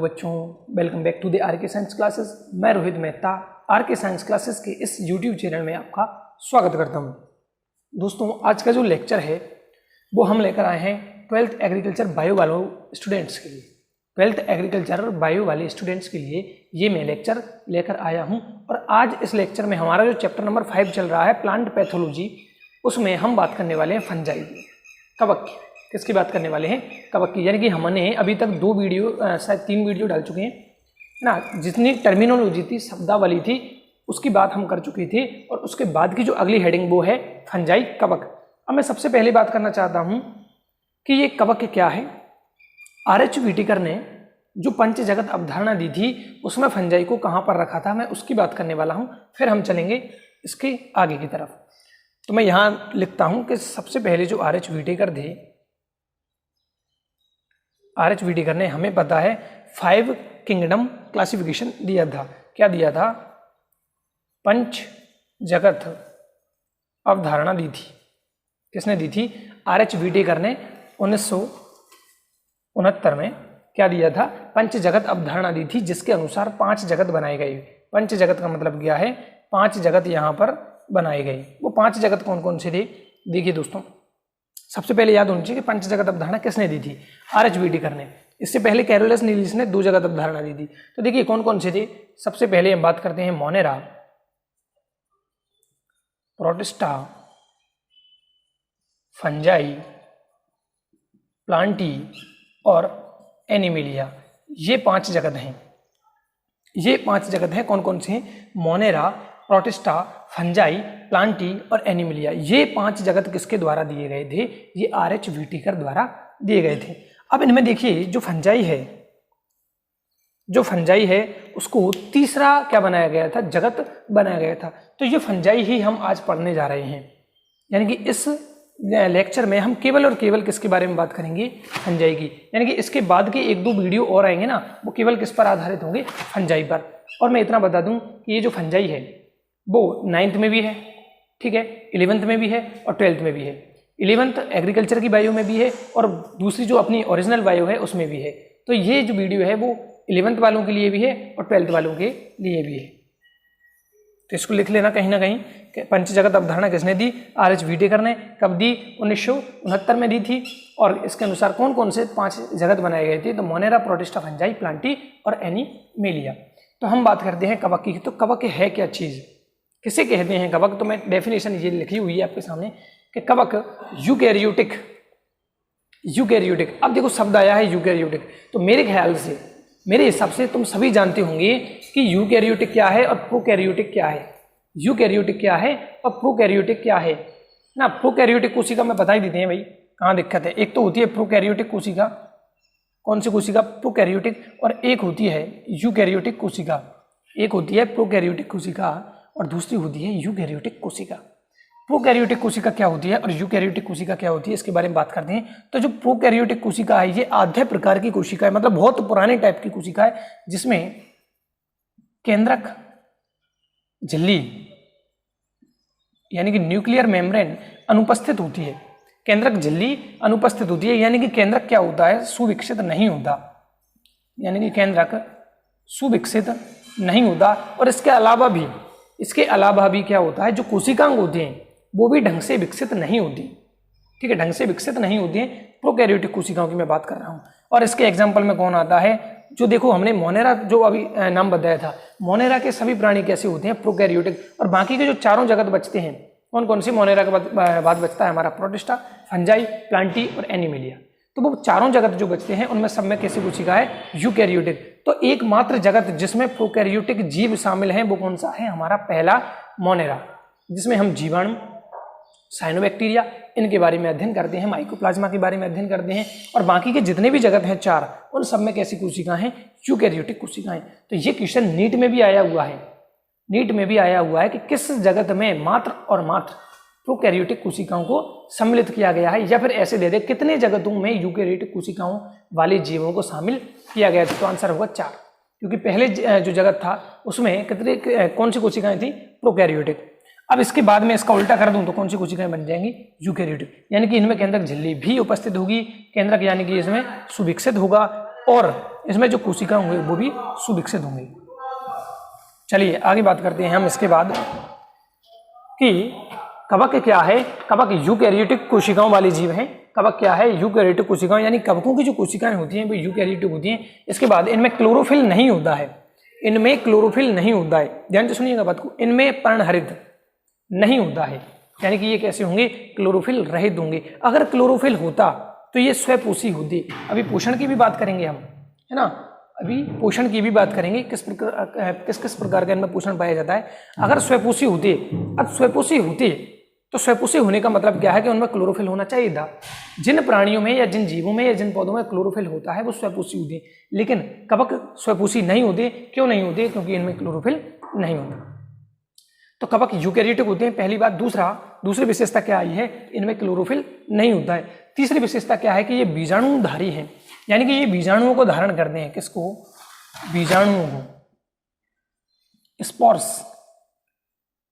बच्चों, welcome back to the R K science classes. मैं Rohit Mehta R K science classes के इस यूट्यूब चैनल में आपका स्वागत करता हूं। दोस्तों, आज का जो लेक्चर है वो हम लेकर आए हैं 12th एग्रीकल्चर बायो वालों स्टूडेंट्स के लिए। 12th एग्रीकल्चर बायो वाले स्टूडेंट्स के लिए ये मैं लेक्चर लेकर आया हूँ। और आज इस लेक्चर में हमारा जो चैप्टर नंबर 5 चल रहा है प्लांट पैथोलॉजी, उसमें हम बात करने वाले हैं फंजाई की, कवक की। किसकी बात करने वाले हैं? कवक की। यानी कि हमने अभी तक 2 वीडियो शायद 3 वीडियो डाल चुके हैं ना। जितनी टर्मिनोलॉजी थी, शब्दावली थी, उसकी बात हम कर चुके थे। और उसके बाद की जो अगली हेडिंग वो है फंजाई, कवक। अब मैं सबसे पहले बात करना चाहता हूँ कि ये कवक क्या है। आर.एच. व्हिटेकर ने जो पंच जगत अवधारणा दी थी उसमें फंजाई को कहाँ पर रखा था, मैं उसकी बात करने वाला हूँ। फिर हम चलेंगे इसके आगे की तरफ। तो मैं यहाँ लिखता हूँ कि सबसे पहले जो आर.एच. व्हिटेकर थे, आर.एच. व्हिटेकर ने हमें पता है 5 किंगडम क्लासिफिकेशन दिया था। क्या दिया था? पंच जगत अवधारणा दी थी। किसने दी थी? आर.एच. व्हिटेकर ने 1969 में क्या दिया था? पंच जगत अवधारणा दी थी, जिसके अनुसार 5 जगत बनाए गए। पंच जगत का मतलब क्या है? 5 जगत यहाँ पर बनाए गए। वो 5 जगत कौन कौन से थे? देखिए दोस्तों, सबसे पहले याद होनी चाहिए कि पंच जगत अवधारणा किसने दी थी? आर.एच. व्हिटेकर ने। इससे पहले कैरोलस नीलिस ने 2 जगत अवधारणा दी थी। तो देखिए कौन कौन से थे। सबसे पहले हम बात करते हैं मोनेरा, प्रोटिस्टा, फंजाई, प्लांटी और एनिमिलिया। ये 5 जगत हैं। ये 5 जगत हैं। कौन कौन से हैं? मोनेरा, प्रोटिस्टा, फंजाई, प्लांटी और एनिमिलिया। ये 5 जगत किसके द्वारा दिए गए थे? ये आर.एच. व्हिटेकर द्वारा दिए गए थे। अब इनमें देखिए जो फंजाई है उसको तीसरा क्या बनाया गया था? जगत बनाया गया था। तो ये फंजाई ही हम आज पढ़ने जा रहे हैं। यानी कि इस लेक्चर में हम केवल और केवल किसके बारे में बात करेंगे? फंजाई की। यानी कि इसके बाद के 1-2 वीडियो और आएंगे ना, वो केवल किस पर आधारित होंगे? फंजाई पर। और मैं इतना बता दूं कि ये जो फंजाई है वो 9th में भी है, ठीक है, 11th में भी है और 12th में भी है। 11th एग्रीकल्चर की बायो में भी है और दूसरी जो अपनी ओरिजिनल बायो है उसमें भी है। तो ये जो वीडियो है वो 11th वालों के लिए भी है और 12th वालों के लिए भी है। तो इसको लिख लेना कहीं ना कहीं कि पंच जगत अवधारणा किसने दी? आर.एच. व्हिटेकर ने। कब दी? 1969 में दी थी। और इसके अनुसार कौन कौन से 5 जगत बनाए गए थे? तो मोनेरा, प्रोटिस्टा, फंजाई, प्लांटी और एनिमिलिया। तो हम बात करते हैं कवक की। तो कवक है क्या चीज़? किसे कहते हैं कवक? तो मैं डेफिनेशन ये लिखी हुई है आपके सामने कि कवक यूकैरियोटिक। अब देखो शब्द आया है यूकैरियोटिक। तो मेरे ख्याल से, मेरे हिसाब से तुम सभी जानते होंगे कि यूकैरियोटिक क्या है और प्रोकैरियोटिक क्या है। यूकैरियोटिक क्या है और प्रोकैरियोटिक क्या है ना। प्रोकैरियोटिक कोशिका में बता ही देते हैं भाई, कहाँ दिक्कत है। एक तो होती है प्रोकैरियोटिक कोशिका। कौन सी कोशिका? प्रोकैरियोटिक। और एक होती है यूकैरियोटिक कोशिका। एक होती है प्रोकैरियोटिक कोशिका और दूसरी होती है यूकैरियोटिक कोशिका। प्रोकैरियोटिक कोशिका क्या होती है और यूकैरियोटिक कोशिका क्या होती है, इसके बारे में बात करते हैं। तो जो प्रोकैरियोटिक कोशिका है ये आधे प्रकार की कोशिका है, मतलब बहुत पुराने टाइप की कोशिका है, जिसमें केंद्रक झिल्ली यानी कि न्यूक्लियर मेम्ब्रेन अनुपस्थित होती है। केंद्रक झिल्ली अनुपस्थित होती है, यानी कि केंद्रक क्या होता है? सुविकसित नहीं होता। यानी कि केंद्रक सुविकसित नहीं होता। और इसके अलावा भी क्या होता है? जो कोशिकांग होते हैं वो भी ढंग से विकसित नहीं होती। ठीक है, ढंग से विकसित नहीं होती है। प्रोकैरियोटिक कोशिकाओं की मैं बात कर रहा हूँ। और इसके एग्जाम्पल में कौन आता है? जो देखो हमने मोनेरा जो अभी नाम बताया था, मोनेरा के सभी प्राणी कैसे होते हैं? प्रोकैरियोटिक। और बाकी के जो 4 जगत बचते हैं, कौन कौन से? मोनेरा के बाद बचता है हमारा प्रोटिस्टा, फंजाई, प्लांटी और एनिमिलिया। तो वो 4 जगत जो बचते हैं उनमें सब में कैसी कोशिका है? यूकैरियोटिक। तो एकमात्र जगत जिसमें प्रोकैरियोटिक जीव शामिल हैं वो कौन सा है? हमारा पहला मोनेरा, जिसमें हम जीवाणु, साइनोबैक्टीरिया इनके बारे में अध्ययन करते हैं, माइकोप्लाज्मा के बारे में अध्ययन करते हैं। और बाकी के जितने भी जगत हैं 4, उन सब में कैसी कोशिका हैं? यूकैरियोटिक कोशिकाएं। तो ये क्वेश्चन नीट में भी आया हुआ है कि किस जगत में मात्र और मात्र प्रोकैरियोटिक कोशिकाओं को सम्मिलित किया गया है, या फिर ऐसे दे दे कितने जगतों में यूकैरियोटिक कोशिकाओं वाले जीवों को शामिल किया गया था। तो आंसर होगा 4, क्योंकि पहले जो जगत था उसमें कौन सी कोशिकाएं थी? प्रोकैरियोटिक। अब इसके बाद में इसका उल्टा कर दूं तो कौन सी कोशिकाएं बन जाएंगी? यूकैरियोटिक। यानी कि इनमें केंद्रक झिल्ली भी उपस्थित होगी। केंद्रक यानी कि इसमें सुविकसित होगा और इसमें जो कोशिका होंगे वो भी सुविकसित होंगे। चलिए आगे बात करते हैं हम इसके बाद कि कवक क्या है। कवक यूकैरियोटिक कोशिकाओं वाले जीव हैं। कवक क्या है? यूकैरियोटिक कोशिकाएं, यानी कवकों की जो कोशिकाएं होती हैं वो यूकैरियोटिक होती हैं। इसके बाद इनमें क्लोरोफिल नहीं होता है। इनमें क्लोरोफिल नहीं होता है, ध्यान से सुनिएगा बात को। इनमें पर्णहरित नहीं होता है, यानी कि ये कैसे होंगे? क्लोरोफिल रहित होंगे। अगर क्लोरोफिल होता तो ये स्वपोषी होते। अभी पोषण की भी बात करेंगे हम, है ना, अभी पोषण की भी बात करेंगे, किस किस प्रकार का इनमें पोषण पाया जाता है। अगर स्वपोषी होते, अब स्वपोषी होते तो स्वपोषी होने का मतलब क्या है कि उनमें क्लोरोफिल होना चाहिए था। जिन प्राणियों में या जिन जीवों में या जिन पौधों में क्लोरोफिल होता है वो स्वपोषी होते हैं, लेकिन कवक स्वपोषी नहीं होते। क्यों नहीं होते? क्योंकि इनमें क्लोरोफिल नहीं होता। तो कवक यूकैरियोटिक होते हैं, पहली बात। दूसरी विशेषता क्या आई है? इनमें क्लोरोफिल नहीं होता है। तीसरी विशेषता क्या है कि ये बीजाणुधारी हैं, यानी कि ये बीजाणुओं को धारण करते हैं। किसको? बीजाणुओं को।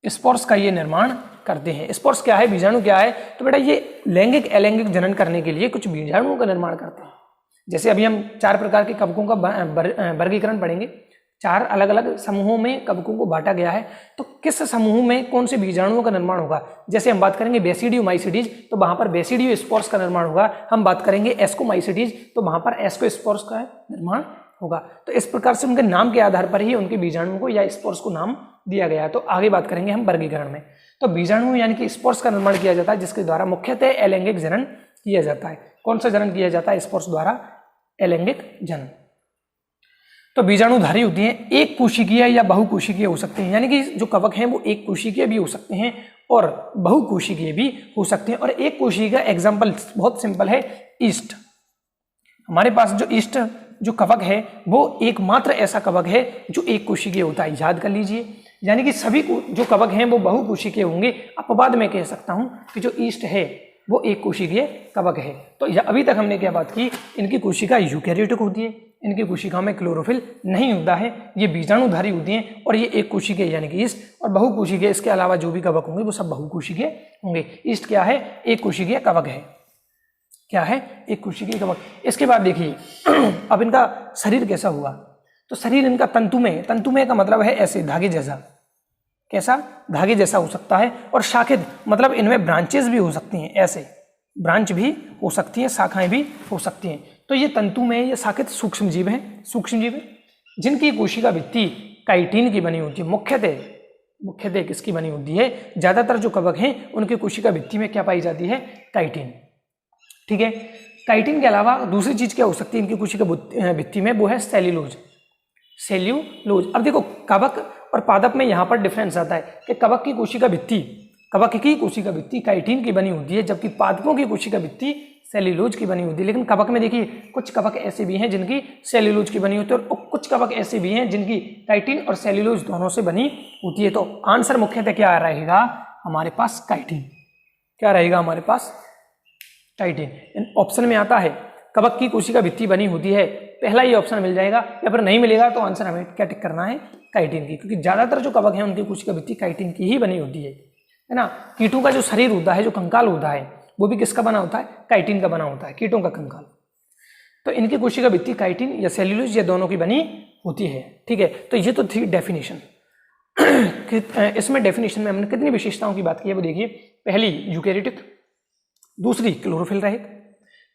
स्पोर्स का ये निर्माण करते हैं। स्पोर्स क्या है? बीजाणु क्या है? तो बेटा ये लैंगिक अलैंगिक जनन करने के लिए कुछ बीजाणुओं का निर्माण करते हैं। जैसे अभी हम 4 प्रकार के कवकों का वर्गीकरण पढ़ेंगे। 4 अलग अलग समूहों में कवकों को बांटा गया है। तो किस समूह में कौन से बीजाणुओं का निर्माण होगा? जैसे हम बात करेंगे बेसिडियोमाइसिडीज, तो वहां पर बेसिडियो स्पोर्स का निर्माण होगा। हम बात करेंगे एस्कोमाइसिडीज, तो वहां पर एस्को स्पोर्स का निर्माण होगा। तो इस प्रकार से उनके नाम के आधार पर ही उनके बीजाणुओं को या स्पोर्स को नाम दिया गया है। तो आगे बात करेंगे हम वर्गीकरण में। तो बीजाणु यानी कि स्पोर्स का निर्माण किया जाता है, जिसके द्वारा मुख्यतः अलैंगिक जनन किया जाता है। कौन सा जनन किया जाता है? स्पोर्स द्वारा अलैंगिक जनन। तो बीजाणुधारी होती हैं, एक कोशिकीय या बहुकोशिकीय हो सकते हैं, यानी कि जो कवक हैं वो एक कोशिकीय भी हो सकते हैं और बहुकोशिकीय भी हो सकते हैं। और एक कोशिकीय का एग्जाम्पल बहुत सिंपल है, ईस्ट। हमारे पास जो ईस्ट जो कवक है वो एकमात्र ऐसा कवक है जो एक कोशिकीय होता है, याद कर लीजिए। यानी कि सभी जो कवक हैं वो बहुकोशिकीय होंगे। अपवाद में कह सकता हूं कि जो ईस्ट है वो एक कोशिकीय कवक है। तो अभी तक हमने क्या बात की? इनकी कोशिका यूकैरियोटिक होती है, इनकी कोशिका में क्लोरोफिल नहीं होता है, ये बीजाणुधारी होती हैं और ये एक कोशिकीय यानी कि ईस्ट, और बहुकोशिकीय इसके अलावा जो भी कवक होंगे वो सब बहुकोशिकीय होंगे। ईस्ट क्या है? एक कोशिकीय कवक है। क्या है? एक कोशिकीय कवक। इसके बाद देखिए अब इनका शरीर कैसा हुआ? तो शरीर इनका तंतुमय का मतलब है ऐसे धागे जैसा। कैसा? धागे जैसा हो सकता है। और शाखित मतलब इनमें ब्रांचेस भी हो सकती हैं, ऐसे ब्रांच भी हो सकती हैं, शाखाएं भी हो सकती हैं। तो ये तंतुमय या शाखित सूक्ष्म जीव हैं, सूक्ष्म जीव जिनकी कोशिका भित्ति काइटिन की बनी होती है। मुख्यतः किसकी बनी होती है? ज्यादातर जो कवक हैं उनकी कोशिका भित्ति में क्या पाई जाती है? काइटिन। ठीक है। काइटिन के अलावा दूसरी चीज क्या हो सकती है इनकी कोशिका भित्ति में? वो है सेल्यूलोज। अब देखो कवक और पादप में यहाँ पर डिफरेंस आता है कि कवक की कोशिका भित्ति काइटिन की बनी होती है, जबकि पादपों की कोशिका भित्ति सेल्यूलोज की बनी होती है। लेकिन कवक में देखिए कुछ कवक ऐसे भी हैं जिनकी सेल्यूलोज की बनी होती है और कुछ कवक ऐसे भी हैं जिनकी काइटिन और सेल्यूलोज दोनों से बनी होती है। तो आंसर मुख्यतः क्या रहेगा हमारे पास? काइटिन। क्या रहेगा हमारे पास? काइटिन। ऑप्शन में आता है कवक की कोशिका भित्ति बनी होती है, पहला ही ऑप्शन मिल जाएगा, या फिर नहीं मिलेगा तो आंसर हमें क्या टिक करना है? काइटिन की, क्योंकि ज्यादातर जो कवक हैं उनकी कोशिका भित्ति काइटिन की ही बनी होती है ना। कीटों का जो शरीर होता है, जो कंकाल होता है, वो भी किसका बना होता है? काइटिन का बना होता है, कीटों का कंकाल। तो इनकी कोशिका भित्ति काइटिन या सेल्यूलोज या दोनों की बनी होती है। ठीक है। तो ये तो थी डेफिनेशन। इसमें डेफिनेशन में हमने कितनी विशेषताओं की बात की है वो देखिए। पहली यूकैरियोटिक, दूसरी क्लोरोफिल रहित,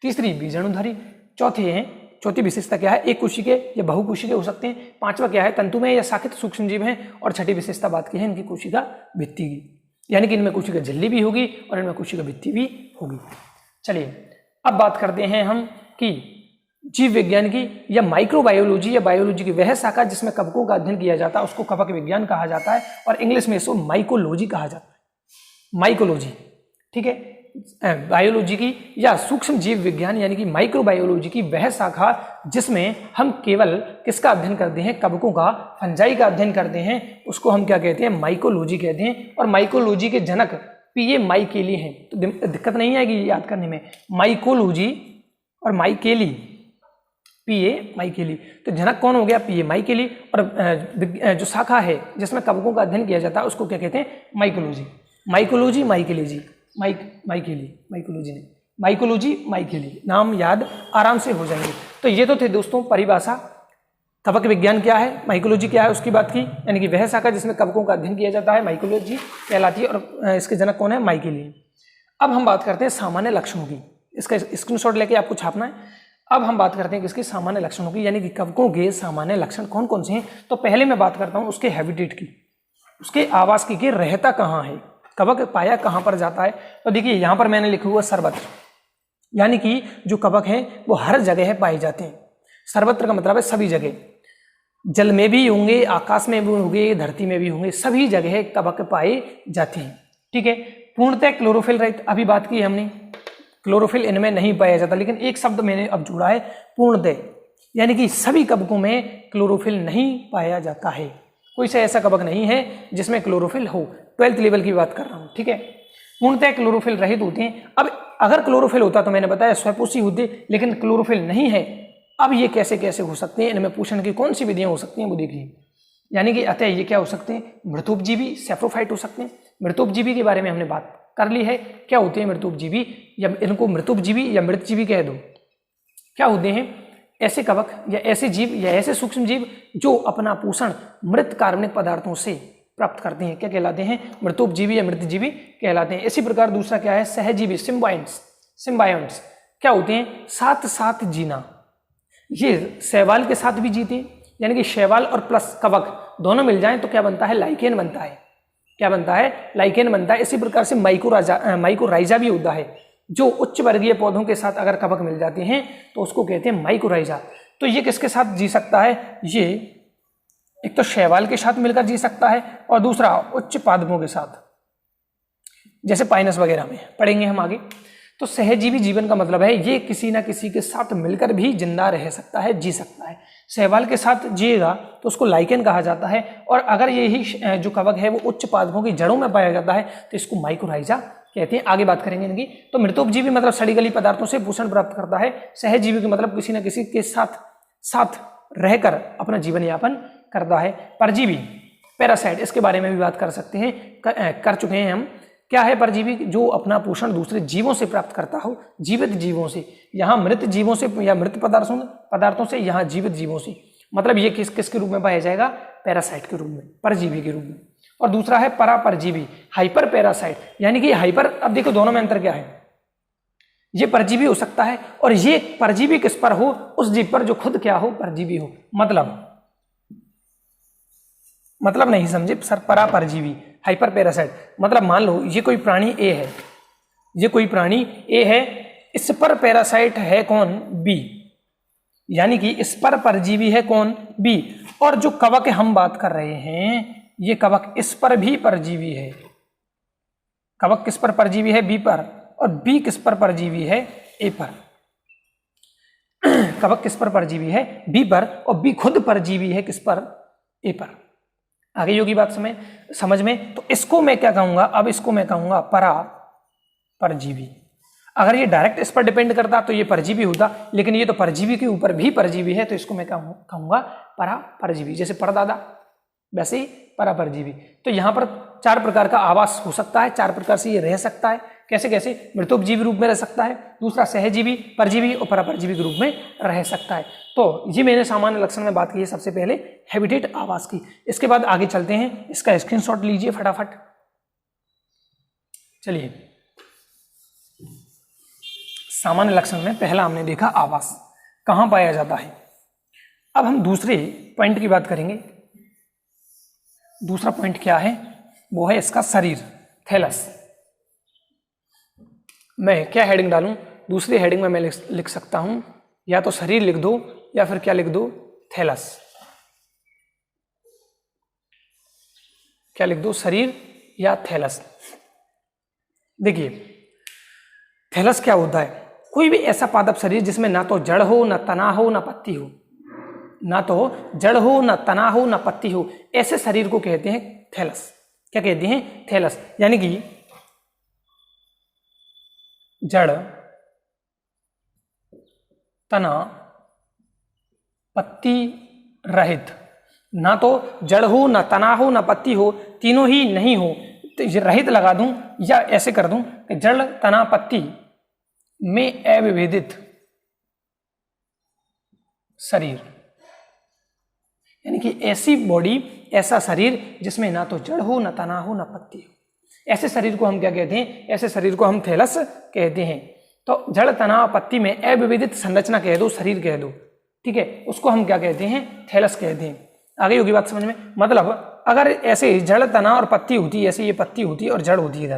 तीसरी बीजाणुधारी, चौथी विशेषता क्या है? एक कोशिकीय या बहुकोशिकीय हो सकते हैं। पांचवा क्या है? तंतुमय या शाखित सूक्ष्म जीव हैं। और छठी विशेषता बात की है इनकी कोशिका भित्ति की, यानी कि इनमें कोशिका झिल्ली भी होगी और इनमें कोशिका भित्ति भी होगी। चलिए अब बात करते हैं हम कि जीव विज्ञान की या माइक्रोबायोलॉजी या बायोलॉजी की वह शाखा जिसमें कवकों का अध्ययन किया जाता है उसको कवक विज्ञान कहा जाता है, और इंग्लिश में इसको माइकोलॉजी कहा जाता है। माइकोलॉजी। ठीक है। बायोलॉजी की या सूक्ष्म जीव विज्ञान यानी कि माइक्रोबायोलॉजी की वह शाखा जिसमें हम केवल किसका अध्ययन करते हैं? कवकों का, फंजाई का अध्ययन करते हैं, उसको हम क्या कहते हैं? माइकोलॉजी कहते हैं। और माइकोलॉजी के जनक पीए माइकेली हैं, तो दिक्कत नहीं आएगी याद करने में। माइकोलॉजी और माइकेली, पीए माइकेली, तो जनक कौन हो गया? पीए माइकेली। और जो शाखा है जिसमें कवकों का अध्ययन किया जाता है उसको क्या कहते हैं? माइकोलॉजी। माइकोलॉजी माइकेली, माइकोलॉजी, माइकेली, नाम याद आराम से हो जाएंगे। तो ये तो थे दोस्तों परिभाषा। कवक विज्ञान क्या है, माइकोलॉजी क्या है उसकी बात की, यानी कि वह शाखा जिसमें कवकों का अध्ययन किया जाता है माइकोलॉजी कहलाती है, और इसके जनक कौन है, माइकेलियन। अब हम बात करते हैं सामान्य लक्षणों की, इसका स्क्रीनशॉट लेके आपको छापना है। अब हम बात करते हैं किसके, सामान्य लक्षणों की, यानी कि कवकों के सामान्य लक्षण कौन कौन से हैं। तो पहले मैं बात करता हूं उसके हैबिटेट की, उसके आवास की, कि रहता कहाँ है, कवक पाया कहाँ पर जाता है। तो देखिए यहाँ पर मैंने लिखा हुआ सर्वत्र, यानी कि जो कवक हैं वो हर जगह पाए जाते हैं। सर्वत्र का मतलब है सभी जगह, जल में भी होंगे, आकाश में भी होंगे, धरती में भी होंगे, सभी जगह कवक पाए जाते हैं। ठीक है, पूर्णतः क्लोरोफिल रहित, अभी बात की हमने, क्लोरोफिल इनमें नहीं पाया जाता, लेकिन एक शब्द मैंने अब जोड़ा है पूर्णतः, यानी कि सभी कवकों में क्लोरोफिल नहीं पाया जाता है। कोई सा ऐसा कवक नहीं है जिसमें क्लोरोफिल हो, 12th लेवल की बात कर रहा हूँ। ठीक है, पूर्णतः क्लोरोफिल रहित होते हैं। अब अगर क्लोरोफिल होता तो मैंने बताया स्वयंपोषी होते, लेकिन क्लोरोफिल नहीं है। अब ये कैसे कैसे हो सकते हैं, इनमें पोषण की कौन सी विधियां हो सकती हैं वो देखिए। यानी कि अतः ये क्या हो सकते हैं, मृतोपजीवी सैप्रोफाइट हो सकते हैं। मृतोपजीवी के बारे में हमने बात कर ली है, क्या होते हैं मृतोपजीवी, या इनको मृतोपजीवी या मृतजीवी कह दो। क्या होते हैं, ऐसे कवक या ऐसे जीव या ऐसे सूक्ष्म जीव जो अपना पोषण मृत कार्बनिक पदार्थों से प्राप्त करते हैं, क्या कहलाते हैं, मृतोपजीवी या मृतजीवी कहलाते हैं। इसी प्रकार दूसरा क्या है, सहजीवी, सिम्बायोंट्स क्या होते हैं, साथ साथ जीना। ये शैवाल के साथ भी जीते, यानी कि शैवाल और प्लस कवक दोनों मिल जाएं तो क्या बनता है, लाइकेन बनता है। क्या बनता है, लाइकेन बनता है। इसी प्रकार से माइकोराइजा भी होता है, जो उच्च वर्गीय पौधों के साथ अगर कवक मिल जाते हैं तो उसको कहते हैं माइकोराइजा। तो ये किसके साथ जी सकता है, ये एक तो शैवाल के साथ मिलकर जी सकता है, और दूसरा उच्च पादपों के साथ, जैसे पाइनस वगैरह में पढ़ेंगे हम आगे। तो सहजीवी जीवन का मतलब है ये किसी ना किसी के साथ मिलकर भी जिंदा रह सकता है, जी सकता है। शैवाल के साथ जिएगा तो उसको लाइकेन कहा जाता है, और अगर यही जो कवक है वो उच्च पादपों की जड़ों में पाया जाता है तो इसको माइकोराइजा कहते हैं। आगे बात करेंगे इनकी। तो मृतोपजीवी मतलब सड़ी गली पदार्थों से पोषण प्राप्त करता है। सहजीवी का मतलब किसी न किसी के साथ रहकर अपना जीवन यापन करता है। परजीवी पैरासाइट, इसके बारे में भी बात कर सकते हैं, कर चुके हैं हम। क्या है परजीवी, जो अपना पोषण दूसरे जीवों से प्राप्त करता हो, जीवित जीवों से, यहाँ मृत जीवों से या मृत पदार्थों से, यहाँ जीवित जीवों से। मतलब ये किसके रूप में पाया जाएगा, पैरासाइट के रूप में, परजीवी के रूप में। और दूसरा है परापरजीवी, हाइपर पैरासाइट, यानी कि हाइपर, अब देखो दोनों में अंतर क्या है, ये परजीवी हो सकता है और ये परजीवी किस पर हो, उस जीव पर जो खुद क्या हो, परजीवी हो। मतलब नहीं समझे सर, परापरजीवी हाइपर पैरासाइट मतलब मान लो ये कोई प्राणी ए है, ये कोई प्राणी ए है, इस पर पैरासाइट है कौन, बी, यानी कि इस पर परजीवी है कौन, बी। और जो कवक हम बात कर रहे हैं ये कवक इस पर भी परजीवी है। कवक किस पर परजीवी है, बी पर, और बी किस पर परजीवी है, ए पर। कवक किस पर परजीवी है, बी पर, और बी खुद परजीवी है किस पर, ए पर। आगे योगी बात समझ में। तो इसको मैं क्या कहूंगा, अब इसको मैं कहूंगा परा परजीवी। अगर ये डायरेक्ट इस पर डिपेंड करता तो ये परजीवी होता, लेकिन ये तो परजीवी के ऊपर भी परजीवी है, तो इसको मैं कहूंगा परा परजीवी। जैसे परदादा वैसे ही परा परजीवी। तो यहाँ पर 4 प्रकार का आवास हो सकता है, 4 प्रकार से ये रह सकता है। कैसे कैसे, मृतोपजीवी रूप में रह सकता है, दूसरा सहजीवी, परजीवी और परापरजीवी के रूप में रह सकता है। तो ये मैंने सामान्य लक्षण में बात की है सबसे पहले हैबिटेट, आवास की। इसके बाद आगे चलते हैं, इसका स्क्रीनशॉट लीजिए फटाफट। चलिए, सामान्य लक्षण में पहला हमने देखा आवास कहाँ पाया जाता है। अब हम दूसरे पॉइंट की बात करेंगे। दूसरा पॉइंट क्या है, वो है इसका शरीर, थैलस। मैं क्या हेडिंग डालूं, दूसरी हेडिंग में मैं लिख सकता हूं या तो शरीर लिख दो या फिर क्या लिख दो, थैलस। क्या लिख दो, शरीर या थैलस। देखिए थैलस क्या होता है, कोई भी ऐसा पादप शरीर जिसमें ना तो जड़ हो, ना तना हो, ना पत्ती हो, ना तो जड़ हो, ना तना हो, ना पत्ती हो, ऐसे शरीर को कहते हैं थैलस। क्या कहते हैं, थैलस। यानी कि जड़, तना, पत्ती रहित, ना तो जड़ हो, ना तना हो, ना पत्ती हो, तीनों ही नहीं हो तो ये रहित लगा दूं, या ऐसे कर दूं कि जड़, तना, पत्ती में अविभेदित शरीर, यानी कि ऐसी बॉडी, ऐसा शरीर जिसमें ना तो जड़ हो, ना तना हो, ना पत्ती हो, ऐसे शरीर को हम क्या कहते हैं? ऐसे शरीर को हम थैलस कहते हैं। तो जड़, तना, पत्ती में अविभजित संरचना कह दो, शरीर कह दो, ठीक है, उसको हम क्या कहते हैं? थैलस कहते हैं। आगे होगी बात समझ में? मतलब अगर ऐसे जड़, तना और पत्ती होती, ऐसे ये पत्ती होती और जड़ होती इधर,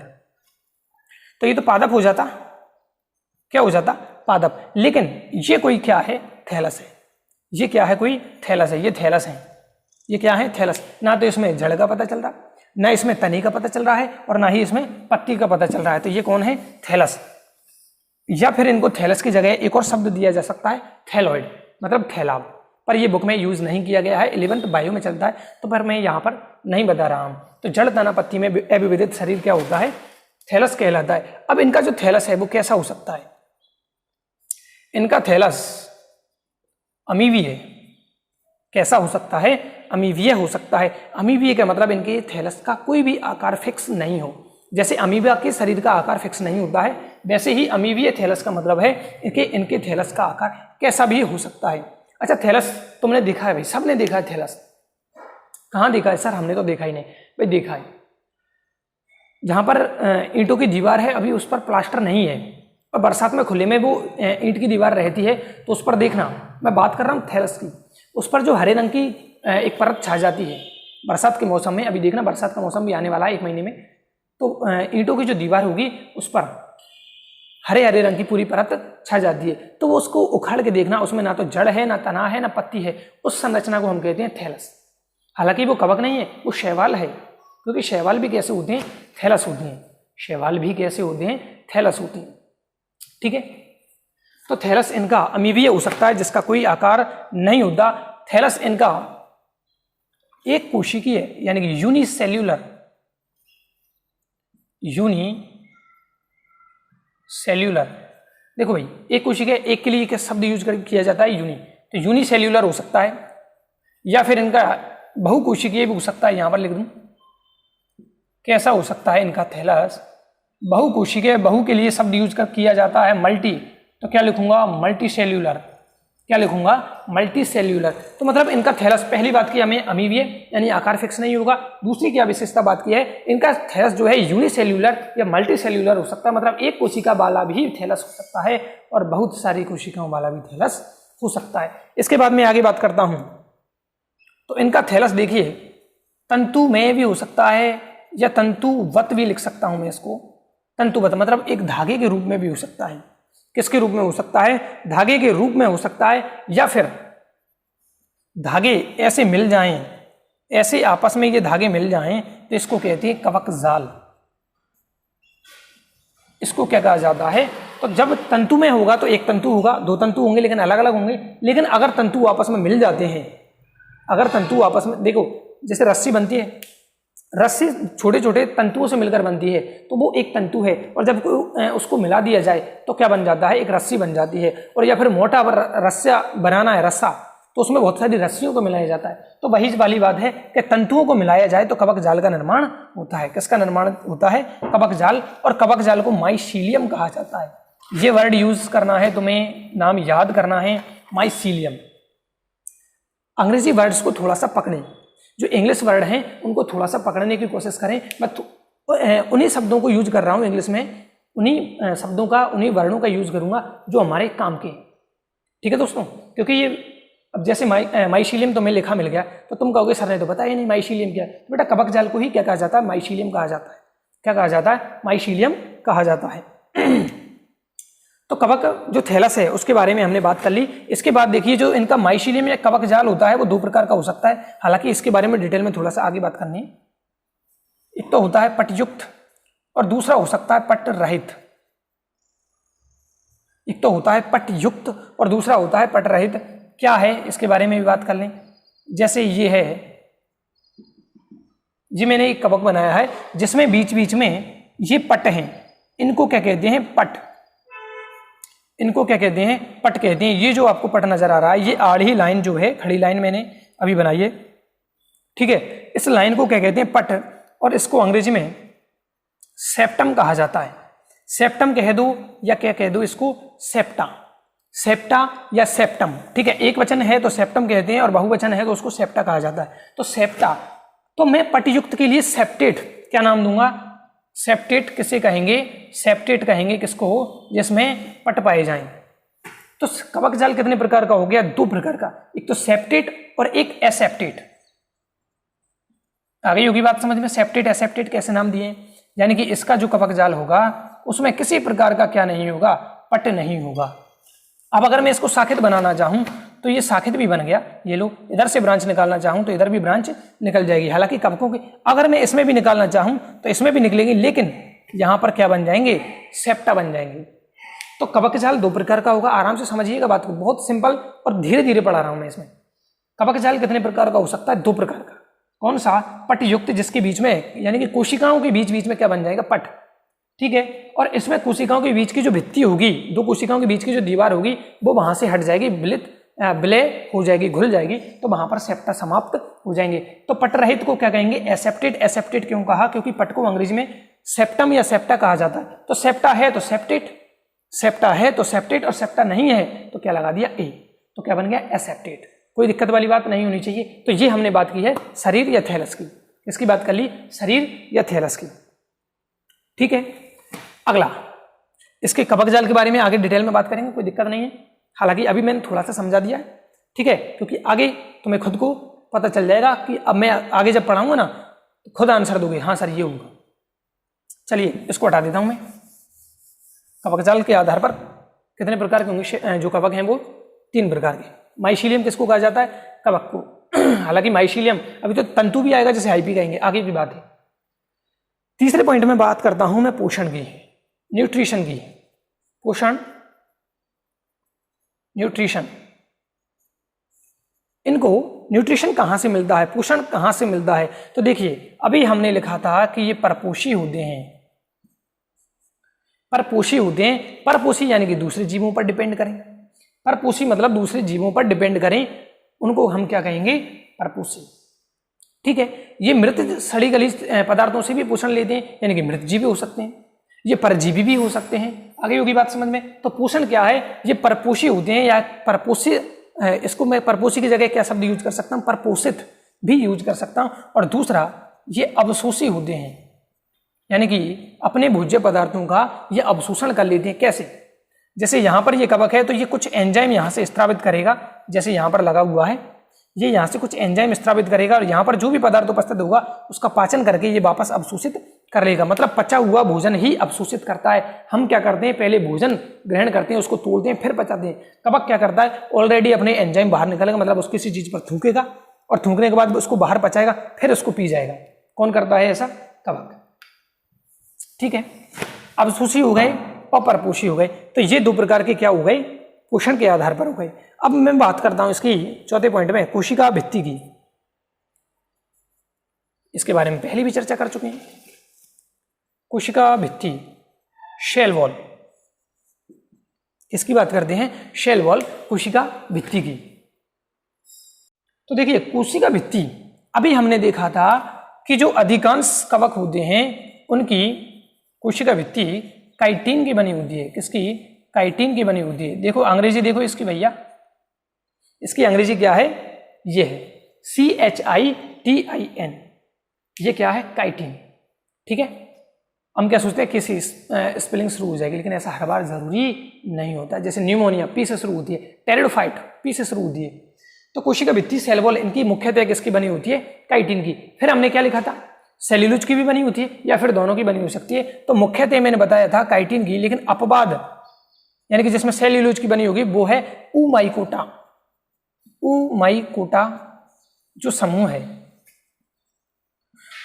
तो ये तो पादप हो जाता। क्या हो जाता? पादप। लेकिन ये कोई क्या है? थैलस है। ये क्या है? कोई थैलस है। ये थैलस है। ये क्या है? थैलस। ना तो इसमें जड़ का पता चल रहा, ना इसमें तनी का पता चल रहा है, और ना ही इसमें पत्ती का पता चल रहा है। तो ये कौन है? थैलस। या फिर इनको थैलस की जगह एक और शब्द दिया जा सकता है, थैलॉइड, मतलब थैलाब, पर ये बुक में यूज नहीं किया गया है, 11th बायो में चलता है, तो पर मैं यहाँ पर नहीं बता रहा हूँ। तो जड़, तना, पत्ती में अविभजित शरीर क्या होता है? थैलस कहलाता है। अब इनका जो थैलस है वो कैसा हो सकता है? इनका थैलस अमीवीय। कैसा हो सकता है? अमीवीय हो सकता है। अमीवीय का मतलब इनके थैलस का कोई भी आकार फिक्स नहीं हो। जैसे अमीबा के शरीर का आकार फिक्स नहीं होता है, वैसे ही अमीवीय थैलस का मतलब है कि इनके थैलस का आकार कैसा भी हो सकता है। अच्छा, थैलस तुमने देखा है भाई? सबने देखा है थैलस। कहाँ देखा है सर? हमने तो देखा ही नहीं भाई। देखा है जहाँ पर ईंटों की दीवार है, अभी उस पर प्लास्टर नहीं है, और बरसात में खुले में वो ईंट की दीवार रहती है, तो उस पर देखना, मैं बात कर रहा हूँ थैलस की, उस पर जो हरे रंग की एक परत छा जाती है बरसात के मौसम में। अभी देखना, बरसात का मौसम भी आने वाला है 1 महीने में, तो ईंटों की जो दीवार होगी उस पर हरे हरे रंग की पूरी परत छा जाती है। तो वो उसको उखाड़ के देखना, उसमें ना तो जड़ है, ना तना है, ना पत्ती है। उस संरचना को हम कहते हैं थैलस। हालांकि वो कवक नहीं है, वो शैवाल है, क्योंकि शैवाल भी कैसे होते हैं? थैलस होते हैं। शैवाल भी कैसे होते हैं? थैलस होते हैं। ठीक है, तो थैलस इनका अमीवीय हो सकता है, जिसका कोई आकार नहीं होता। थैलस इनका एक कोशिकीय, यानी कि यूनिसेल्यूलर देखो भाई, एक कोशिका, एक के लिए क्या शब्द यूज किया जाता है? यूनि। तो यूनिसेल्यूलर हो सकता है, या फिर इनका बहुकोशिकीय भी हो सकता है। यहां पर लिख दूं, कैसा हो सकता है इनका थैलस? बहुकोशिकीय। बहु के लिए शब्द यूज किया जाता है मल्टी, तो क्या लिखूंगा? Multi cellular. क्या लिखूंगा? Multi cellular. तो मतलब इनका थैलस, पहली बात की हमें अमीवीय, यानी आकार फिक्स नहीं होगा। दूसरी क्या विशेषता बात की है? इनका थैलस जो है यूनिसेल्यूलर या मल्टी सेल्यूलर हो सकता है, मतलब एक कोशिका वाला भी थैलस हो सकता है, और बहुत सारी कोशिकाओं वाला भी थैलस हो सकता है। इसके बाद मैं आगे बात करता हूं, तो इनका थैलस देखिए, तंतु में भी हो सकता है, या तंतुवत भी लिख सकता हूं मैं इसको। तंतुवत मतलब एक धागे के रूप में भी हो सकता है। किसके रूप में हो सकता है? धागे के रूप में हो सकता है, या फिर धागे ऐसे मिल जाएं, ऐसे आपस में ये धागे मिल जाएं, तो इसको कहते हैं कवक जाल। इसको क्या कहा जाता है? तो जब तंतु में होगा तो एक तंतु होगा, 2 तंतु होंगे, लेकिन अलग अलग होंगे। लेकिन अगर तंतु आपस में मिल जाते हैं, अगर तंतु आपस में, देखो जैसे रस्सी बनती है, रस्सी छोटे छोटे तंतुओं से मिलकर बनती है, तो वो एक तंतु है, और जब उसको मिला दिया जाए तो क्या बन जाता है? एक रस्सी बन जाती है। और या फिर मोटा रस्सा बनाना है, रस्सा, तो उसमें बहुत सारी रस्सियों को मिलाया जाता है। तो वही वाली बात है कि तंतुओं को मिलाया जाए तो कवक जाल का निर्माण होता है। किसका निर्माण होता है? कवक जाल। और कवक जाल को माइसीलियम कहा जाता है। ये वर्ड यूज करना है तुम्हें, नाम याद करना है, माइसीलियम। अंग्रेजी वर्ड्स को थोड़ा सा पकड़ें, जो इंग्लिश वर्ड हैं उनको थोड़ा सा पकड़ने की कोशिश करें। मैं उन्हीं शब्दों को यूज कर रहा हूँ इंग्लिश में, उन्हीं शब्दों का, उन्हीं वर्णों का यूज करूंगा जो हमारे काम के। ठीक है दोस्तों, क्योंकि ये अब जैसे माइसीलियम तुम्हें लिखा मिल गया, तो तुम कहोगे सर ने तो बताया नहीं माइसीलियम क्या है। तो बेटा कवक जाल को ही क्या कहा जाता है? माइसीलियम कहा जाता है। क्या कहा जाता है? माइसीलियम कहा जाता है। तो कवक जो थैलस है उसके बारे में हमने बात कर ली। इसके बाद देखिए, जो इनका माइसीलियम या कवक जाल होता है वो 2 प्रकार का हो सकता है। हालांकि इसके बारे में डिटेल में थोड़ा सा आगे बात करनी है। एक तो होता है पटयुक्त, और दूसरा हो सकता है पट रहित। एक तो होता है पटयुक्त और दूसरा होता है पट रहित। क्या है इसके बारे में भी बात कर लें। जैसे ये है, जी मैंने एक कवक बनाया है जिसमें बीच बीच में ये पट हैं, इनको क्या कहते हैं? पट। इनको क्या कहते हैं? पट कहते हैं। ये जो आपको पट नजर आ रहा है, ये आड़ी लाइन जो है, खड़ी लाइन मैंने अभी बनाई है, ठीक है, इस लाइन को क्या कहते हैं? पट। और इसको अंग्रेजी में सेप्टम कहा जाता है। सेप्टम कह दो या क्या कह दो इसको? सेप्टा। सेप्टा या सेप्टम, ठीक है, एक वचन है तो सेप्टम कहते हैं और बहुवचन है तो उसको सेप्टा कहा जाता है। तो सेप्टा, तो मैं पटयुक्त के लिए सेप्टेट क्या नाम दूंगा, सेप्टेट किसे कहेंगे, सेप्टेट कहेंगे किसको, जिसमें पट पाए जाएं। तो कवक जाल कितने प्रकार का हो गया, 2 प्रकार का, एक तो सेप्टेट और एक एसेप्टेट। आ गई होगी बात समझ में, सेप्टेट एसेप्टेट कैसे नाम दिए, यानी कि इसका जो कवक जाल होगा उसमें किसी प्रकार का क्या नहीं होगा, पट नहीं होगा। अब अगर मैं इसको साखित बनाना चाहूं तो ये साखित भी बन गया, ये लो, इधर से ब्रांच निकालना चाहूं तो इधर भी ब्रांच निकल जाएगी। हालांकि कवकों की अगर मैं इसमें भी निकालना चाहूं तो इसमें भी निकलेगी, लेकिन यहां पर क्या बन जाएंगे, सेप्टा बन जाएंगे। तो कवक जाल 2 प्रकार का होगा, आराम से समझिएगा बात को, बहुत सिंपल और धीरे धीरे पढ़ा रहा हूं मैं इसमें। कवक जाल कितने प्रकार का हो सकता है, 2 प्रकार का। कौन सा, पटयुक्त, जिसके बीच में यानी कि कोशिकाओं के बीच बीच में क्या बन जाएगा, पट, ठीक है। और इसमें कोशिकाओं के बीच की जो भित्ति होगी, 2 कोशिकाओं के बीच की जो दीवार होगी वो वहां से हट जाएगी, विलय हो जाएगी, घुल जाएगी, तो वहां पर सेप्टा समाप्त हो जाएंगे। तो पट रहित को क्या कहेंगे, एसेप्टेट। एसेप्टेट क्यों कहा, क्योंकि पट को अंग्रेजी में सेप्टम या सेप्टा कहा जाता है। तो सेप्टा है तो सेप्टेट, सेप्टा है तो सेप्टेट, और सेप्टा नहीं है तो क्या लगा दिया, ए, तो क्या बन गया, एसेप्टेट। कोई दिक्कत वाली बात नहीं होनी चाहिए। तो ये हमने बात की है शरीर या थैलस की, इसकी बात कर ली, शरीर या थैलस की, ठीक है। अगला, इसके कवक जाल के बारे में आगे डिटेल में बात करेंगे, कोई दिक्कत नहीं है। हालांकि अभी मैंने थोड़ा सा समझा दिया है, ठीक है, क्योंकि आगे तुम्हें खुद को पता चल जाएगा कि अब मैं आगे जब पढ़ाऊंगा ना तो खुद आंसर दोगे, हाँ सर ये होगा। चलिए इसको हटा देता हूं मैं। कवक जाल के आधार पर कितने प्रकार के होंगे जो कवक हैं, वो 3 प्रकार के। माइसीलियम किसको कहा जाता है, कवक को। हालांकि माइसीलियम, अभी तो तंतु भी आएगा जैसे हाइपी कहेंगे, आगे की बात है। तीसरे पॉइंट में बात करता हूं मैं पोषण की, न्यूट्रिशन की। पोषण, न्यूट्रिशन, इनको न्यूट्रिशन कहां से मिलता है, पोषण कहां से मिलता है। तो देखिए अभी हमने लिखा था कि ये परपोषी होते हैं, परपोषी होते हैं। परपोषी यानी कि दूसरे जीवों पर डिपेंड करें, परपोषी मतलब दूसरे जीवों पर डिपेंड करें, उनको हम क्या कहेंगे, परपोषी, ठीक है। ये मृत सड़ी गली पदार्थों से भी पोषण लेते हैं, यानी कि मृत जीवी हो सकते हैं, ये परजीवी भी हो सकते हैं। आगे होगी बात समझ में। तो पोषण क्या है, ये परपोषी होते हैं या परपोषी, इसको मैं परपोषी की जगह क्या शब्द यूज कर सकता हूं, परपोषित भी यूज कर सकता हूं। और दूसरा, ये अवशोषी होते हैं, यानी कि अपने भोज्य पदार्थों का ये अवशोषण कर लेते हैं। कैसे, जैसे यहां पर ये कवक है तो ये कुछ एंजाइम यहां से स्त्रावित करेगा, जैसे यहां पर लगा हुआ है, ये यहां से कुछ एंजाइम स्त्रावित करेगा और यहां पर जो भी पदार्थ उपस्थित होगा उसका पाचन करके ये वापस अवशोषित कर लेगा। मतलब पचा हुआ भोजन ही अवशोषित करता है। हम क्या करते हैं, पहले भोजन ग्रहण करते हैं, उसको तोड़ते हैं, फिर पचाते हैं। कवक क्या करता है, ऑलरेडी अपने एंजाइम बाहर निकलेगा, मतलब उसको किसी चीज पर थूकेगा और थूकने के बाद उसको बाहर पचाएगा, फिर उसको पी जाएगा। कौन करता है ऐसा, कवक, ठीक है। अवशोषी हो गए और परपोषी हो गए। तो ये 2 प्रकार के क्या हो गए, पोषण के आधार पर हो गए। अब मैं बात करता हूं इसकी चौथे पॉइंट में, कोशिका भित्ति की। इसके बारे में पहले भी चर्चा कर चुके हैं। कोशिका भित्ति, शेल वॉल, इसकी बात करते हैं, शेल वॉल, कोशिका भित्ति की। तो देखिए कोशिका भित्ति, अभी हमने देखा था कि जो अधिकांश कवक होते हैं उनकी कोशिका भित्ति काइटिन की बनी होती है। किसकी, काइटिन की बनी होती है। देखो अंग्रेजी देखो इसकी भैया, इसकी अंग्रेजी क्या है, ये है CHITIN, ये क्या है, काइटिन, ठीक है। हम क्या सोचते हैं किसी स्पेलिंग शुरू हो जाएगी, लेकिन ऐसा हर बार जरूरी नहीं होता। जैसे न्यूमोनिया पी से शुरू होती है, टेरिडोफाइट पी से शुरू होती है। तो कोशिका भित्ति, सेल वॉल, इनकी मुख्यतः किसकी बनी होती है, काइटिन की। फिर हमने क्या लिखा था, सेल्यूलोज की भी बनी होती है या फिर दोनों की बनी हो सकती है। तो मुख्यतः मैंने बताया था काइटिन की, लेकिन अपवाद यानी कि जिसमें सेल्यूलोज की बनी होगी वो है ऊमाइकोटा। ऊमाइकोटा जो समूह है,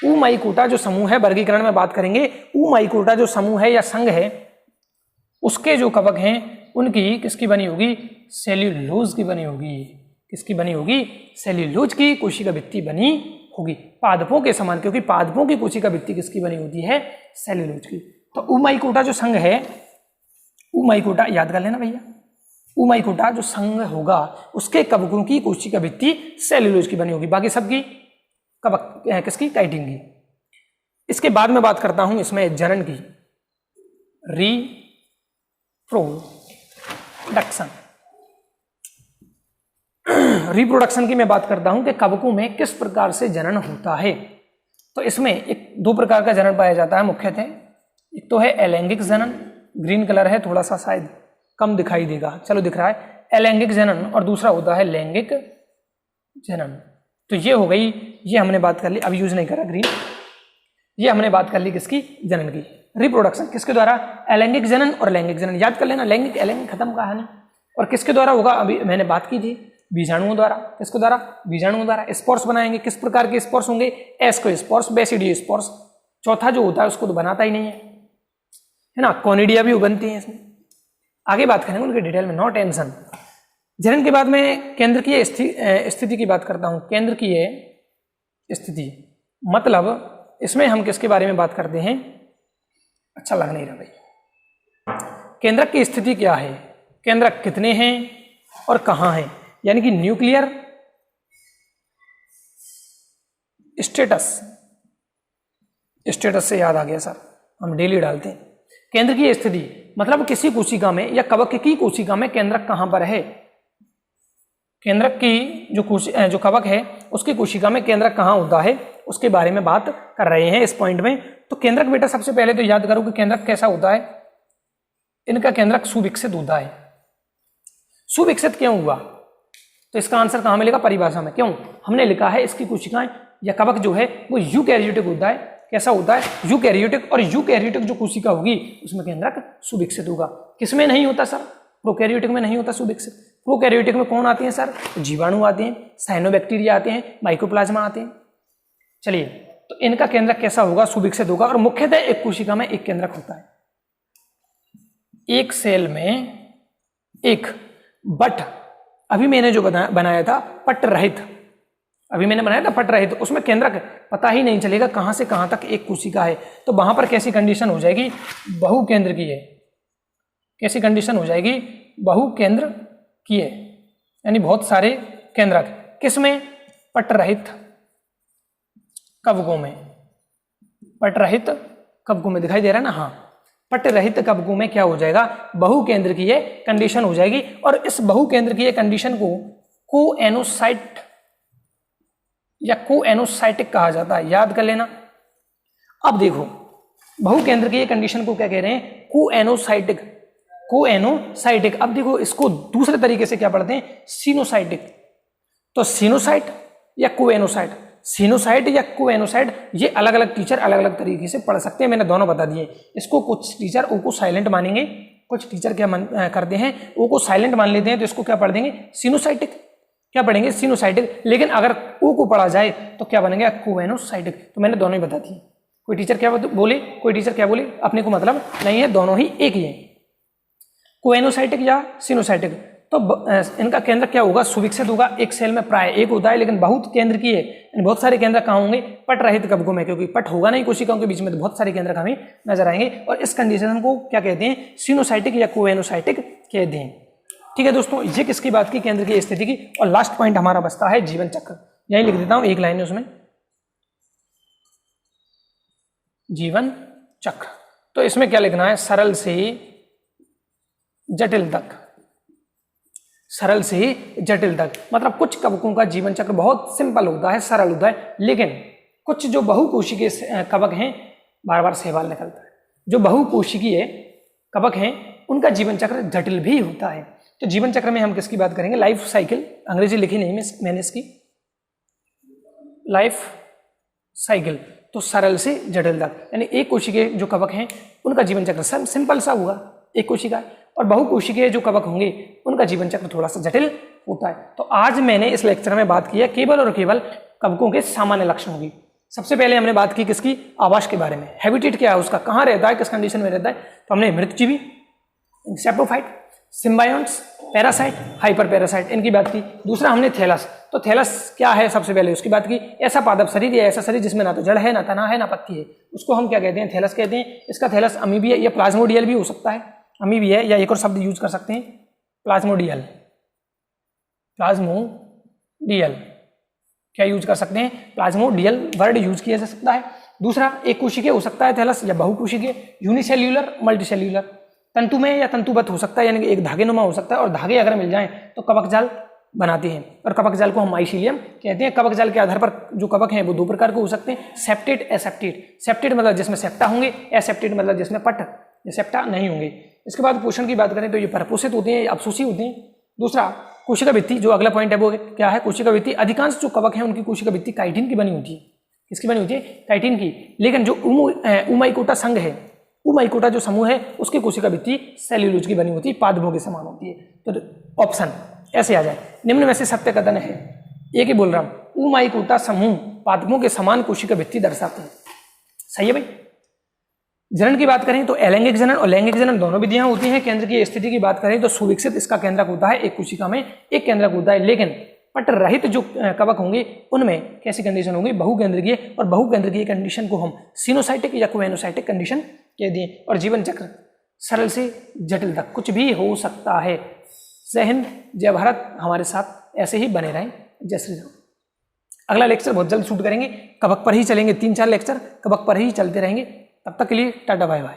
ऊमाइकोटा जो समूह है, वर्गीकरण में बात करेंगे। ऊमाइकोटा जो समूह है या संघ है, उसके जो कवक हैं उनकी किसकी बनी होगी, सेल्यूलोज की बनी होगी। किसकी बनी होगी, सेल्यूलोज की कोशिका भित्ति बनी होगी, पादपों के समान, क्योंकि पादपों की कोशिका भित्ति किसकी बनी होती है, सेल्यूलोज की। तो ऊमाइकोटा जो संघ है, ऊमाइकोटा याद कर लेना भैया, ऊमाइकोटा जो संघ होगा उसके कवकों की कोशिका भित्ति सेल्यूलोज की बनी होगी, बाकी सबकी कवक किसकी, काइटिन की। इसके बाद में बात करता हूं इसमें जनन की, रिप्रोडक्शन। रिप्रोडक्शन की मैं बात करता हूं कि कवकों में किस प्रकार से जनन होता है। तो इसमें एक दो प्रकार का जनन पाया जाता है मुख्यतः। एक तो है अलैंगिक जनन, ग्रीन कलर है, थोड़ा सा शायद कम दिखाई देगा, चलो दिख रहा है, अलैंगिक जनन, और दूसरा होता है लैंगिक जनन। तो ये हो गई, ये हमने बात कर ली, अब यूज नहीं करा ग्रीन, ये हमने बात कर ली किसकी, जनन की। रिप्रोडक्शन किसके द्वारा, अलैंगिक जनन और लैंगिक जनन, याद कर लेना, लैंगिक अलैंगिक खत्म कहानी। और किसके द्वारा होगा, अभी मैंने बात की थी, बीजाणुओं द्वारा। किसके द्वारा, बीजाणुओं द्वारा। स्पोर्स बनाएंगे, किस प्रकार के स्पोर्स होंगे, एस्को स्पोर्स, बेसिडियो स्पोर्स। चौथा जो होता है उसको तो बनाता ही नहीं है ना, कॉनिडिया भी बनती है इसमें। आगे बात करेंगे उनके डिटेल में, नो टेंशन। जनन के बाद में केंद्र की स्थिति की बात करता हूं। केंद्र की स्थिति मतलब इसमें हम किसके बारे में बात करते हैं, अच्छा लग नहीं रहा भाई। केंद्रक की स्थिति क्या है, केंद्रक कितने हैं और कहां हैं, यानी कि न्यूक्लियर स्टेटस। स्टेटस से याद आ गया सर, हम डेली डालते हैं। केंद्र की स्थिति मतलब किसी कोशिका में या कवक की कोशिका में केंद्रक कहां पर है। केंद्रक की जो कवक है उसकी कोशिका में केंद्रक कहां होता है उसके बारे में बात कर रहे हैं इस पॉइंट में। तो केंद्रक बेटा सबसे पहले तो याद करो कि केंद्रक कैसा होता है, इनका केंद्रक सुविकसित होता है। सुविकसित क्यों हुआ, तो इसका आंसर कहां मिलेगा, परिभाषा में। क्यों, हमने लिखा है इसकी कोशिकाएं या कवक जो है वो यूकैरियोटिक होता है। कैसा होता है, यूकैरियोटिक। और यूकैरियोटिक जो कोशिका होगी उसमें केंद्रक सुविकसित होगा। किसमें नहीं होता सर, प्रोकैरियोटिक में नहीं होता सुविकसित। प्रोकैरियोटिक में कौन आते हैं सर, जीवाणु आते हैं, साइनोबैक्टीरिया आते हैं, माइकोप्लाज्मा आते हैं। चलिए, तो इनका केंद्रक कैसा होगा, सुविकसित होगा। और मुख्यतः एक कोशिका में एक केंद्रक होता है, एक सेल में एक। बट अभी मैंने जो बनाया था पट रहित, अभी मैंने बनाया था पट रहित, उसमें केंद्रक पता ही नहीं चलेगा कहां से कहां तक एक कोशिका है। तो वहां पर कैसी कंडीशन हो जाएगी, बहुकेंद्र की है। कैसी कंडीशन हो जाएगी, बहुकेंद्र की है, यानी बहुत सारे केंद्रक। किसमें, पट रहित कवकों में। पट रहित कवकों में दिखाई दे रहा है ना, हाँ। पट रहित कवकों में क्या हो जाएगा, बहुकेंद्र की कंडीशन हो जाएगी। और इस बहुकेंद्र की कंडीशन को कोएनोसाइट या कोएनोसाइटिक कहा जाता है, याद कर लेना। अब देखो, बहुकेंद्र की कंडीशन को क्या कह रहे हैं, कोएनोसाइटिक। कोएनोसाइटिक। अब देखो इसको दूसरे तरीके से क्या पढ़ते हैं, सिनोसाइटिक। तो सिनोसाइट या कोएनोसाइट, सिनोसाइट या कोएनोसाइट, ये अलग अलग टीचर अलग अलग तरीके से पढ़ सकते हैं, मैंने दोनों बता दिए। इसको कुछ टीचर ओ को साइलेंट मानेंगे, कुछ टीचर क्या करते हैं, ओ को साइलेंट मान लेते हैं, तो इसको क्या पढ़ देंगे, सिनोसाइटिक। क्या पढ़ेंगे, सिनोसाइटिक। लेकिन अगर ओ को पढ़ा जाए तो क्या बनेगा, कोएनोसाइटिक। तो मैंने दोनों ही बता दिए। कोई टीचर क्या बोले, कोई टीचर क्या बोले, अपने को मतलब नहीं है, दोनों ही एक ही है, कोएनोसाइटिक या सिनोसाइटिक। तो इनका केंद्र क्या होगा, सुविकसित होगा। एक सेल में प्राय एक होता है, लेकिन बहुत केंद्र की है, बहुत सारे केंद्र कहाँ होंगे, पट रहित कवकों में, क्योंकि पट होगा नहीं कोशिकाओं के बीच में, तो बहुत सारे केंद्र हमें नजर आएंगे। और इस कंडीशन को क्या कहते हैं, सिनोसाइटिक या कोएनोसाइटिक कहते हैं। ठीक है दोस्तों, ये किसकी बात की, केंद्र की स्थिति की। और लास्ट पॉइंट हमारा बचता है जीवन चक्र। यही लिख देता हूं एक लाइन है उसमें, जीवन चक्र। तो इसमें क्या लिखना है, सरल से जटिल तक। सरल से जटिल तक मतलब कुछ कवकों का जीवन चक्र बहुत सिंपल होता है, सरल होता है, लेकिन कुछ जो बहुकोशिकीय कवक हैं, बार बार सवाल निकलता है, जो बहुकोशिकीय कवक हैं उनका जीवन चक्र जटिल भी होता है। तो जीवन चक्र में हम किसकी बात करेंगे, लाइफ साइकिल। अंग्रेजी लिखी नहीं मैंने इसकी, लाइफ साइकिल। तो सरल से जटिल तक, यानी एक कोशिकीय जो कवक हैं उनका जीवन चक्र सिंपल सा हुआ, एक कोशिका। और बहुकोशिकीय जो कवक होंगे उनका जीवन चक्र थोड़ा सा जटिल होता है। तो आज मैंने इस लेक्चर में बात की है केवल और केवल कवकों के सामान्य लक्षणों की। सबसे पहले हमने बात की किसकी, आवास के बारे में। हैबिटेट क्या है उसका, कहाँ रहता है, किस कंडीशन में रहता है। तो हमने मृतजीवी, सेप्रोफाइट, सिम्बायोन्ट्स, पैरासाइट, हाइपर पैरासाइट, इनकी बात की। दूसरा हमने थैलस। तो थैलस क्या है, सबसे पहले उसकी बात की। ऐसा पादप शरीर या ऐसा शरीर जिसमें ना तो जड़ है, ना तना है, ना पत्ती है, उसको हम क्या कहते हैं, थैलस कहते हैं। इसका थैलस अमीबिया या प्लाज्मोडियल भी हो सकता है, अमीबिया या एक और शब्द यूज कर सकते हैं, प्लाज्मोडियल। प्लाज्मोडियल क्या यूज कर सकते हैं, प्लाज्मोडियल वर्ड यूज किया जा सकता है। दूसरा, एक कोशिकीय हो सकता है थैलस या बहुकोशिकीय, यूनिसेल्यूलर, मल्टीसेल्यूलर, तंतुमय या तंतुबद्ध हो सकता है, यानी कि एक धागे नुमा हो सकता है। और धागे अगर मिल जाएं तो कवक जाल बनाते हैं। और कवक जाल को हम माइसीलियम कहते हैं। कवक जाल के आधार पर जो कवक हैं वो दो प्रकार के हो सकते हैं, सेप्टेड, एसेप्टेड। सेप्टेड मतलब जिसमें सेप्टा होंगे, एसेप्टेड मतलब जिसमें पट या सेप्टा नहीं होंगे। इसके बाद पोषण की बात करें तो ये परपोषित होते हैं, अपशोषी होते हैं। दूसरा कोशिका भित्ति, जो अगला पॉइंट है वो क्या है, कोशिका भित्ति। अधिकांश जो कवक हैं उनकी कोशिका भित्ति काइटिन की बनी होती है। किसकी बनी होती है? काइटिन की। लेकिन जो उमाइकोटा संघ है, उमाइकोटा जो समूह है उसकी कोशिका भित्ति सेल्यूलोज की बनी होती है, पादपों के समान होती है। तो ऑप्शन ऐसे आ जाए, निम्न में से सत्य कथन है। एक ही बोल रहा हूं, उमाइकोटा समूह पादपों के समान कोशिका भित्ति दर्शाते हैं। सही है भाई। जनन की बात करें तो अलैंगिक जनन और लैंगिक जनन दोनों विधियां होती हैं। केंद्र की स्थिति की बात करें तो सुविकसित इसका केंद्रक होता है, एक कोशिका में एक केंद्रक होता है। लेकिन पट रहित जो कवक होंगे उनमें कैसी कंडीशन होगी? बहुकेंद्रकीय। और बहुकेंद्रकीय कंडीशन को हम सिनोसाइटिक या कोएनोसाइटिक कंडीशन कह दिए। और जीवन चक्र सरल से जटिल तक कुछ भी हो सकता है। जय हिंद, जय भारत। हमारे साथ ऐसे ही बने रहें। जय श्री राम। अगला लेक्चर बहुत जल्द शूट करेंगे, कवक पर ही चलेंगे। 3-4 लेक्चर कवक पर ही चलते रहेंगे। तब तक के लिए टाटा बाय बाय।